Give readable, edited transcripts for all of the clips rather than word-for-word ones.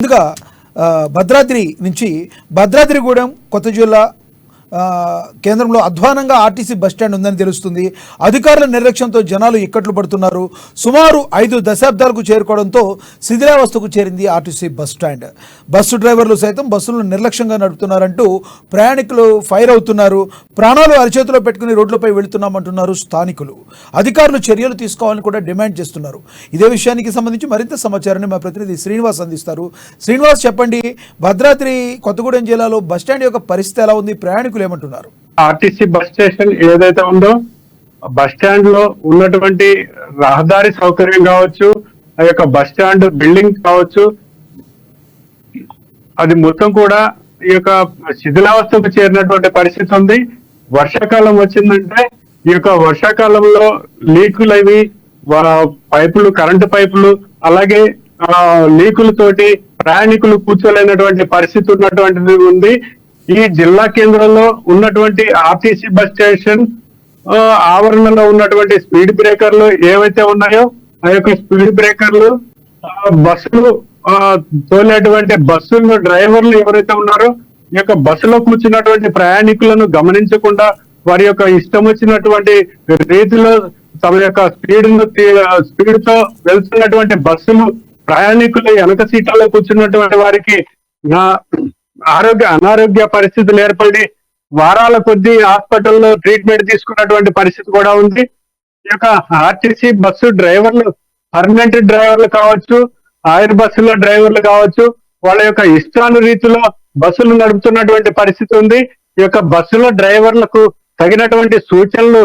ముందుగా భద్రాద్రి నుంచి భద్రాద్రిగూడెం కొత్త జిల్లా కేంద్రంలో అధ్వానంగా ఆర్టీసీ బస్టాండ్ ఉందని తెలుస్తుంది. అధికారుల నిర్లక్ష్యంతో జనాలు ఇక్కట్లు పడుతున్నారు. సుమారు 5 దశాబ్దాలకు చేరుకోవడంతో శిథిలావస్థకు చేరింది ఆర్టీసీ బస్టాండ్. బస్సు డ్రైవర్లు సైతం బస్సులను నిర్లక్ష్యంగా నడుపుతున్నారంటూ ప్రయాణికులు ఫైర్ అవుతున్నారు. ప్రాణాలు అరిచేతిలో పెట్టుకుని రోడ్లపై వెళుతున్నామంటున్నారు స్థానికులు. అధికారులు చర్యలు తీసుకోవాలని కూడా డిమాండ్ చేస్తున్నారు. ఇదే విషయానికి సంబంధించి మరింత సమాచారాన్ని మా ప్రతినిధి శ్రీనివాస్ అందిస్తారు. శ్రీనివాస్, చెప్పండి, భద్రాద్రి కొత్తగూడెం జిల్లాలో బస్టాండ్ యొక్క పరిస్థితి ఎలా ఉంది? ప్రయాణికులు ఏమంటున్నారు? ఆర్టీసీ బస్ స్టేషన్ ఏదైతే ఉందో బస్ స్టాండ్ లో ఉన్నటువంటి రహదారి సౌకర్యం కావచ్చు, ఆ యొక్క బస్ స్టాండ్ బిల్డింగ్ కావచ్చు, అది మొత్తం కూడా ఈ యొక్క శిథిలావస్థకు చేరినటువంటి పరిస్థితి ఉంది. వర్షాకాలం వచ్చిందంటే ఈ యొక్క వర్షాకాలంలో లీకులు అవి పైపులు, కరెంటు పైపులు, అలాగే లీకులతోటి ప్రయాణికులు కూర్చోలేనటువంటి పరిస్థితి ఉన్నటువంటిది ఉంది. ఈ జిల్లా కేంద్రంలో ఉన్నటువంటి ఆర్టీసీ బస్ స్టేషన్ ఆవరణలో ఉన్నటువంటి స్పీడ్ బ్రేకర్లు ఏవైతే ఉన్నాయో ఆ యొక్క స్పీడ్ బ్రేకర్లు, బస్సులు తోలేటువంటి బస్సుల డ్రైవర్లు ఎవరైతే ఉన్నారో ఈ యొక్క బస్సులో కూర్చున్నటువంటి ప్రయాణికులను గమనించకుండా వారి యొక్క ఇష్టం వచ్చినటువంటి రీతిలో తమ యొక్క స్పీడ్ తో వెళ్తున్నటువంటి బస్సులు ప్రయాణికులు వెనక సీట్లలో కూర్చున్నటువంటి వారికి అనారోగ్య పరిస్థితులు ఏర్పడి వారాల కొద్దీ హాస్పిటల్లో ట్రీట్మెంట్ తీసుకున్నటువంటి పరిస్థితి కూడా ఉంది. ఈ యొక్క ఆర్టీసీ బస్సు డ్రైవర్లు, పర్మనెంట్ డ్రైవర్లు కావచ్చు, ఆయిర్ బస్సుల డ్రైవర్లు కావచ్చు, వాళ్ళ యొక్క ఇష్టానురీతిలో బస్సులు నడుపుతున్నటువంటి పరిస్థితి ఉంది. ఈ యొక్క బస్సుల డ్రైవర్లకు తగినటువంటి సూచనలు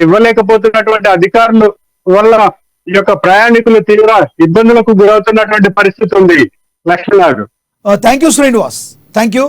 ఇవ్వలేకపోతున్నటువంటి అధికారులు వల్ల ఈ యొక్క ప్రయాణికులు తీవ్ర ఇబ్బందులకు గురవుతున్నటువంటి పరిస్థితి ఉంది. లక్ష్మణ్ గారు, thank you Srinivas, thank you.